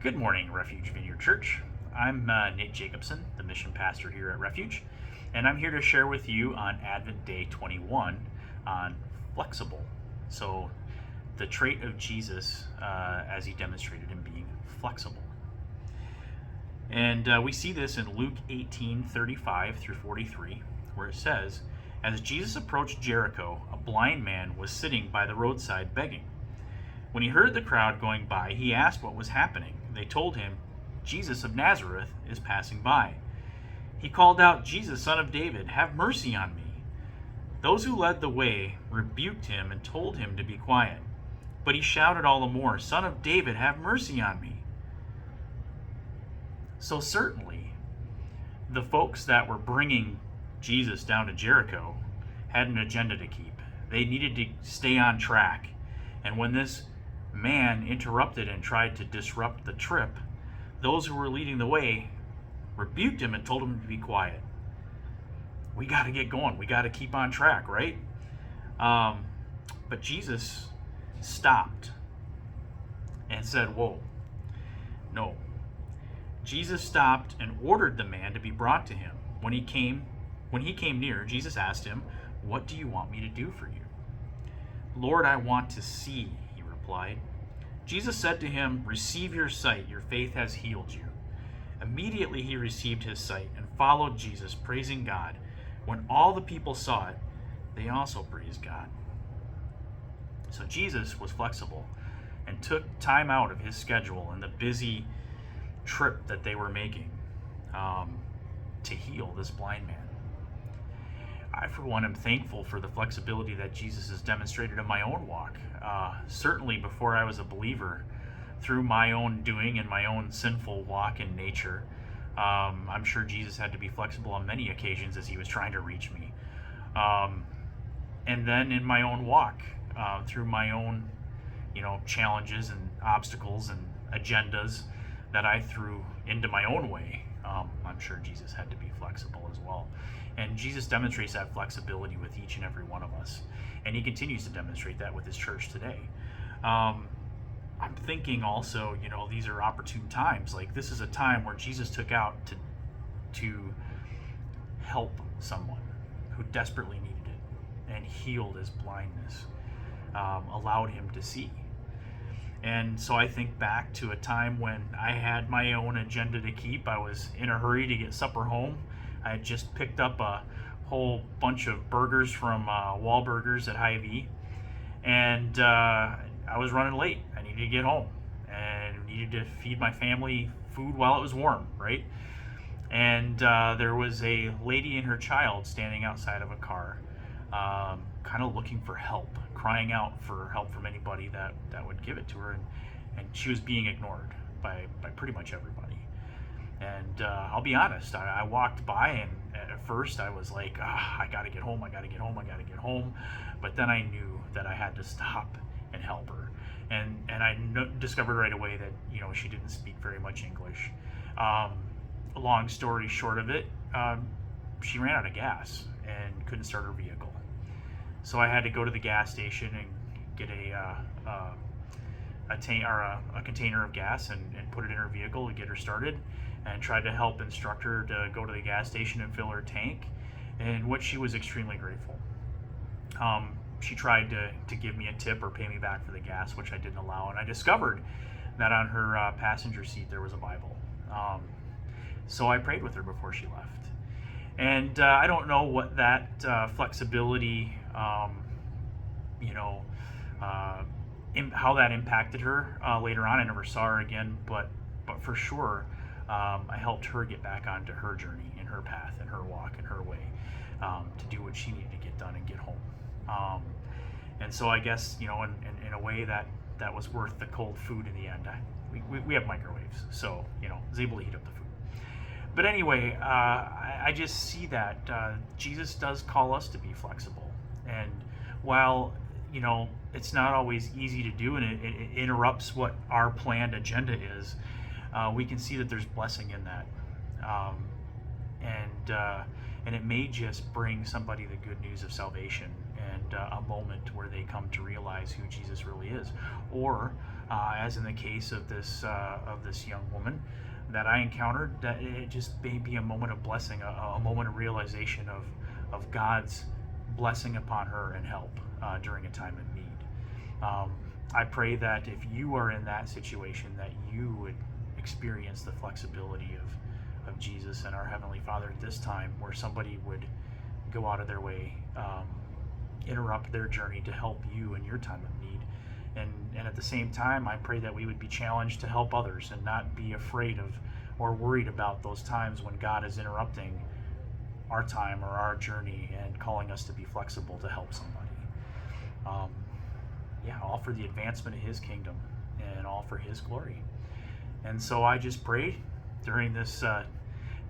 Good morning, Refuge Vineyard Church. I'm Nate Jacobson, the mission pastor here at Refuge, and I'm here to share with you on Advent Day 21 on flexible. So, the trait of Jesus as he demonstrated in being flexible. And we see this in Luke 18:35 through 43, where it says, "As Jesus approached Jericho, a blind man was sitting by the roadside begging. When he heard the crowd going by, he asked what was happening. They told him, 'Jesus of Nazareth is passing by.' He called out, 'Jesus, son of David, have mercy on me.' Those who led the way rebuked him and told him to be quiet. But he shouted all the more, 'Son of David, have mercy on me.'" So certainly, the folks that were bringing Jesus down to Jericho had an agenda to keep. They needed to stay on track. And when this man interrupted and tried to disrupt the trip, those who were leading the way rebuked him and told him to be quiet. We got to get going. We got to keep on track, right? But Jesus stopped and said, "Whoa, no." Jesus stopped and ordered the man to be brought to him. When he came near, Jesus asked him, "What do you want me to do for you?" "Lord, I want to see," he replied. Jesus said to him, "Receive your sight. Your faith has healed you." Immediately he received his sight and followed Jesus, praising God. When all the people saw it, they also praised God. So Jesus was flexible and took time out of his schedule and the busy trip that they were making to heal this blind man. I, for one, am thankful for the flexibility that Jesus has demonstrated in my own walk. Certainly before I was a believer, through my own doing and my own sinful walk in nature, I'm sure Jesus had to be flexible on many occasions as he was trying to reach me. And then in my own walk, through my own, challenges and obstacles and agendas that I threw into my own way, I'm sure Jesus had to be flexible as well. And Jesus demonstrates that flexibility with each and every one of us. And he continues to demonstrate that with his church today. I'm thinking also, these are opportune times. Like, this is a time where Jesus took out to help someone who desperately needed it and healed his blindness, allowed him to see. And so I think back to a time when I had my own agenda to keep. I was in a hurry to get supper home. I had just picked up a whole bunch of burgers from Wahlburgers at Hy-Vee, and I was running late. I needed to get home and needed to feed my family food while it was warm, right? And there was a lady and her child standing outside of a car, kind of looking for help, crying out for help from anybody that would give it to her, and she was being ignored by pretty much everybody. And I'll be honest, I walked by, and at first I was like, I gotta get home, I gotta get home, I gotta get home. But then I knew that I had to stop and help her. And I discovered right away that, she didn't speak very much English. Long story short of it, she ran out of gas and couldn't start her vehicle. So I had to go to the gas station and get a container of gas and put it in her vehicle to get her started, and tried to help instruct her to go to the gas station and fill her tank, in which she was extremely grateful. She tried to give me a tip or pay me back for the gas, which I didn't allow, and I discovered that on her passenger seat there was a Bible. So I prayed with her before she left. And I don't know what that flexibility, how that impacted her later on. I never saw her again, but for sure, I helped her get back onto her journey, in her path, in her walk, in her way, to do what she needed to get done and get home. And so I guess, in a way that was worth the cold food in the end. We have microwaves, so, I was able to heat up the food. But anyway, I just see that Jesus does call us to be flexible. And while, it's not always easy to do, and it interrupts what our planned agenda is, we can see that there's blessing in that. And it may just bring somebody the good news of salvation and a moment where they come to realize who Jesus really is. Or as in the case of this young woman that I encountered, that it just may be a moment of blessing, a moment of realization of God's blessing upon her and help during a time of need. I pray that if you are in that situation, that you would experience the flexibility of Jesus and our Heavenly Father at this time, where somebody would go out of their way, interrupt their journey to help you in your time of need. And at the same time, I pray that we would be challenged to help others and not be afraid of or worried about those times when God is interrupting our time or our journey and calling us to be flexible to help somebody. All for the advancement of His kingdom and all for His glory. And so I just pray during this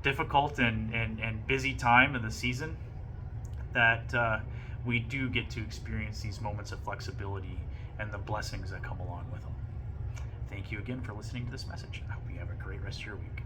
difficult and busy time of the season that we do get to experience these moments of flexibility and the blessings that come along with them. Thank you again for listening to this message. I hope you have a great rest of your week.